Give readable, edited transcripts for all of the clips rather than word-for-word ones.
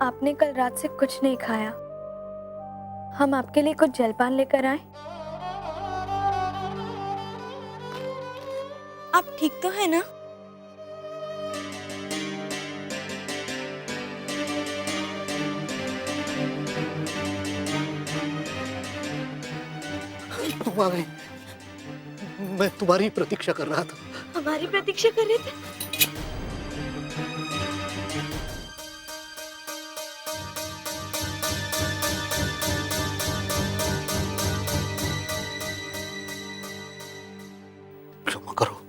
आपने कल रात से कुछ नहीं खाया। हम आपके लिए कुछ जलपान लेकर आए। आप ठीक तो है ना? तुम आ गई। मैं तुम्हारी प्रतीक्षा कर रहा था। हमारी प्रतीक्षा कर रहे थे? क्षमा करो।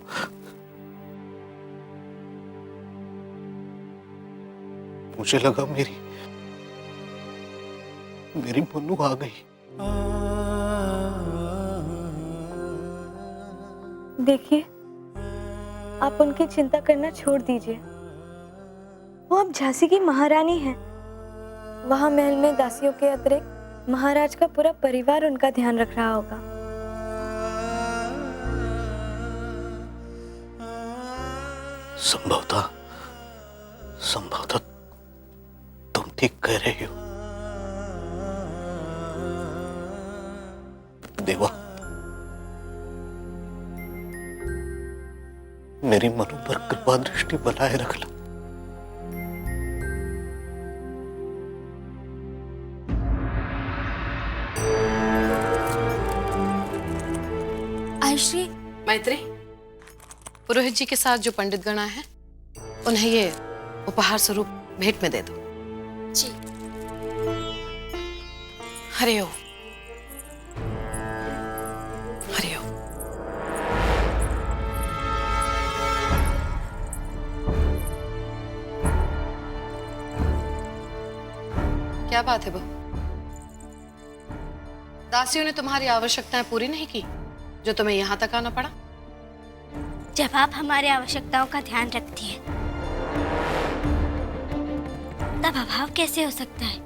मुझे लगा मेरी मनु आ गई। देखिए, आप उनकी चिंता करना छोड़ दीजिए। वो अब झांसी की महारानी हैं। वहां महल में दासियों के अतिरिक्त महाराज का पूरा परिवार उनका ध्यान रख रहा होगा। संभवतः तुम ठीक कह रही हो। देवा, मेरी मनु पर कृपा दृष्टि बनाए रखना। आयश्री, मैत्री, पुरोहित जी के साथ जो पंडित गण आए हैं उन्हें ये उपहार स्वरूप भेंट में दे दो। जी। हरि ओम। हरि ओम। क्या बात है बहू? दासियों ने तुम्हारी आवश्यकताएं पूरी नहीं की जो तुम्हें यहां तक आना पड़ा? जब आप हमारी आवश्यकताओं का ध्यान रखती हैं, तब अभाव कैसे हो सकता है?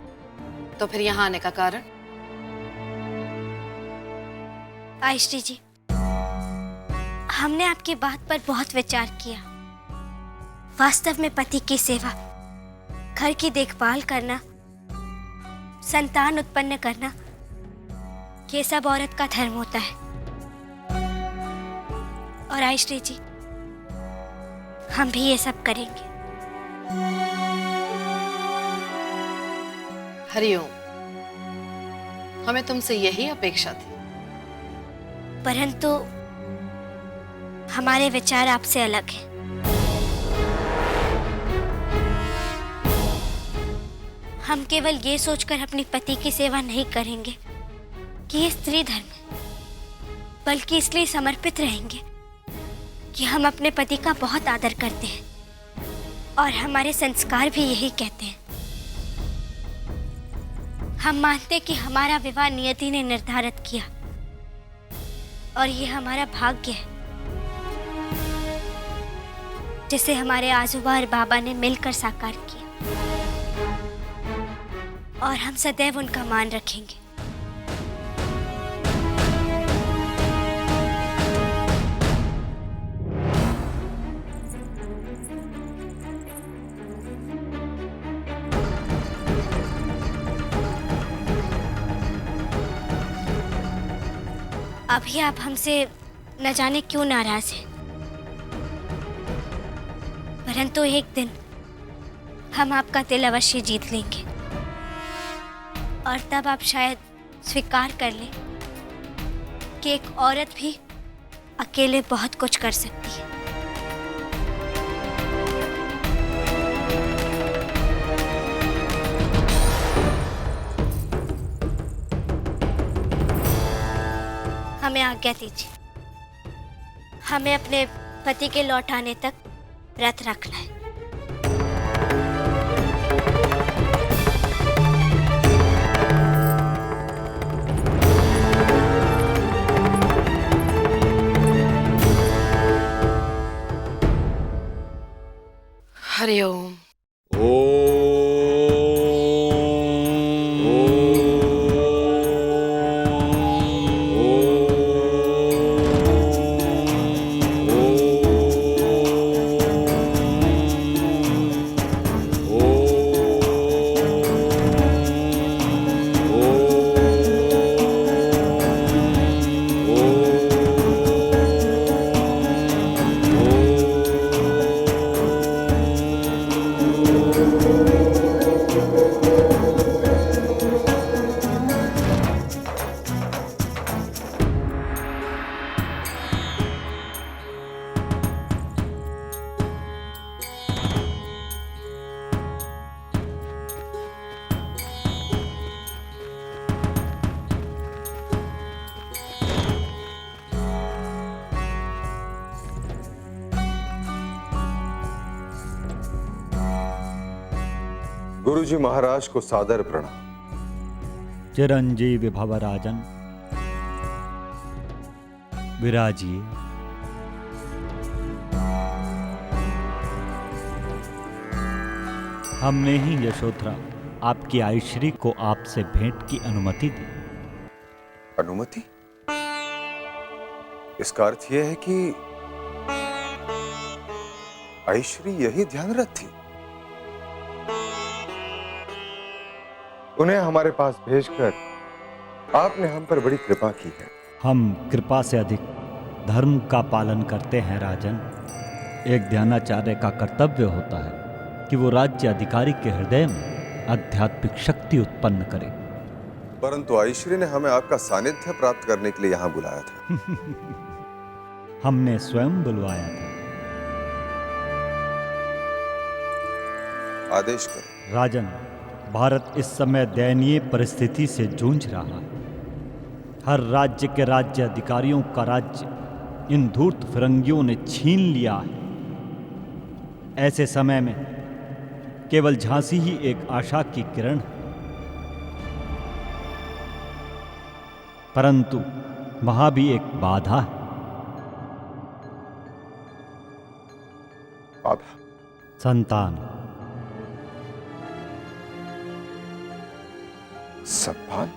तो फिर यहां आने का कारण? आयश्री जी, हमने आपकी बात पर बहुत विचार किया। वास्तव में पति की सेवा, घर की देखभाल करना, संतान उत्पन्न करना, ये सब औरत का धर्म होता है। और आयश्री जी, हम भी ये सब करेंगे। हरिओम। हमें तुमसे यही अपेक्षा थी। परंतु हमारे विचार आपसे अलग हैं। हम केवल ये सोचकर अपने पति की सेवा नहीं करेंगे कि ये स्त्री धर्म है, बल्कि इसलिए समर्पित रहेंगे कि हम अपने पति का बहुत आदर करते हैं और हमारे संस्कार भी यही कहते हैं। हम मानते हैं कि हमारा विवाह नियति ने निर्धारित किया और ये हमारा भाग्य है जिसे हमारे आजूबा और बाबा ने मिलकर साकार किया, और हम सदैव उनका मान रखेंगे। अभी आप हमसे न जाने क्यों नाराज हैं, परंतु एक दिन हम आपका दिल अवश्य जीत लेंगे और तब आप शायद स्वीकार कर लें कि एक औरत भी अकेले बहुत कुछ कर सकती है। हमें आज्ञा दीजिए, हमें अपने पति के लौट आने तक व्रत रखना है। हरि ओम। गुरुजी महाराज को सादर प्रणाम। चिरंजीवी भव राजन, विराजिए। हमने ही यशोधरा आपकी आयुश्री को आपसे भेंट की अनुमति दी। अनुमति? इसका अर्थ यह है कि आयुश्री यही ध्यानरत थी। उन्हें हमारे पास भेजकर आपने हम पर बड़ी कृपा की है। हम कृपा से अधिक धर्म का पालन करते हैं राजन। एक ध्यानाचार्य का कर्तव्य होता है कि वो राज्य अधिकारी के हृदय में आध्यात्मिक शक्ति उत्पन्न करे। परंतु आयुश्री ने हमें आपका सानिध्य प्राप्त करने के लिए यहां बुलाया था। हमने स्वयं बुलवाया था। आदेश करो। राजन, भारत इस समय दयनीय परिस्थिति से जूझ रहा है। हर राज्य के राज्य अधिकारियों का राज्य इन धूर्त फिरंगियों ने छीन लिया है। ऐसे समय में केवल झांसी ही एक आशा की किरण है, परंतु वहां भी एक बाधा है। बाधा? संतान। संतान?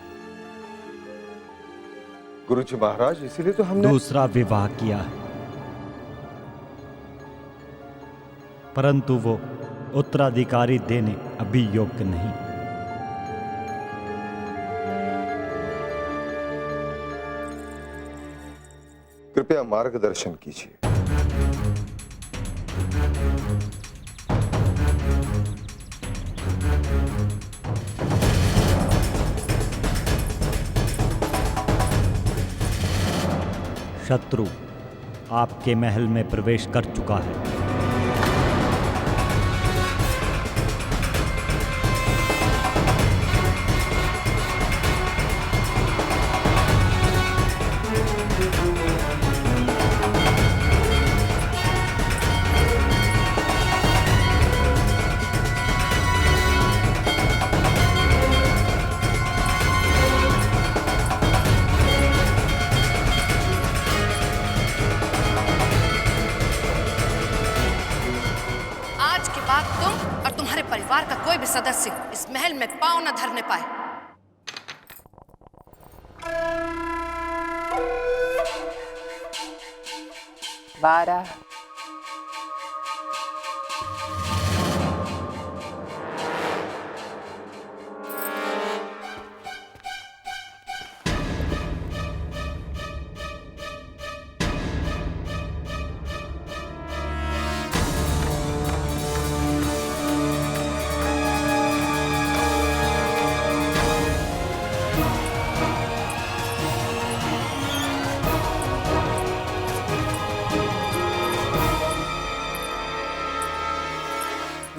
गुरुजी महाराज, इसीलिए तो हमने दूसरा विवाह किया है, परंतु वो उत्तराधिकारी देने अभी योग्य नहीं। कृपया मार्गदर्शन कीजिए। शत्रु आपके महल में प्रवेश कर चुका है। परिवार का कोई भी सदस्य इस महल में पांव न धरने पाए। बारह,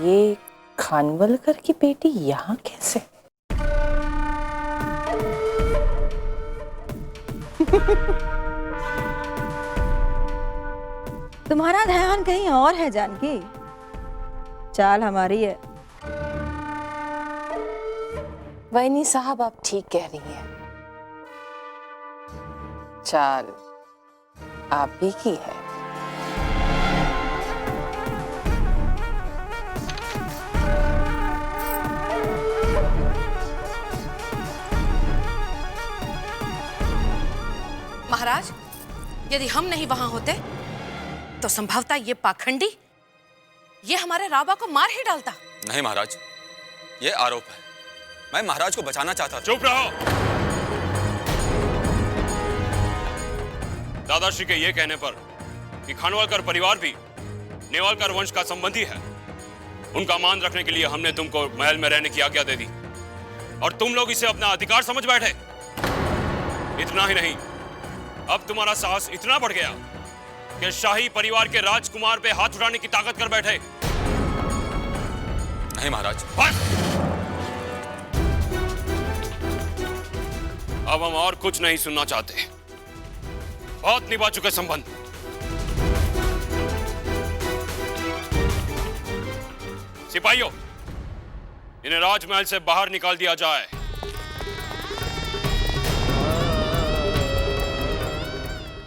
ये खानवलकर की बेटी यहाँ कैसे? तुम्हारा ध्यान कहीं और है जानकी। चाल हमारी है। वैनी साहब, आप ठीक कह रही हैं। चाल आप ही की है। महाराज, यदि हम नहीं वहां होते तो संभवतः ये पाखंडी ये हमारे राबा को मार ही डालता। नहीं महाराज, ये आरोप है। मैं महाराज को बचाना चाहता था। चुप रहो। दादाश्री के ये कहने पर कि खानवालकर परिवार भी नेवालकर वंश का संबंधी है, उनका मान रखने के लिए हमने तुमको महल में रहने की आज्ञा दे दी और तुम लोग इसे अपना अधिकार समझ बैठे। इतना ही नहीं, अब तुम्हारा साहस इतना बढ़ गया कि शाही परिवार के राजकुमार पे हाथ उठाने की ताकत कर बैठे। नहीं महाराज। बस! अब हम और कुछ नहीं सुनना चाहते। बहुत निभा चुके संबंध। सिपाहियों, इन्हें राजमहल से बाहर निकाल दिया जाए।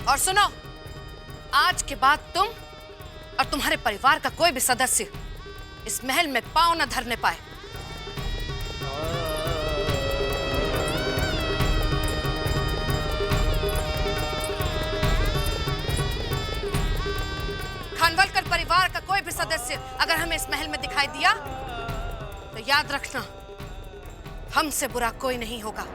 और सुनो, आज के बाद तुम और तुम्हारे परिवार का कोई भी सदस्य इस महल में पांव न धरने पाए। खानवलकर परिवार का कोई भी सदस्य अगर हमें इस महल में दिखाई दिया तो याद रखना, हमसे बुरा कोई नहीं होगा।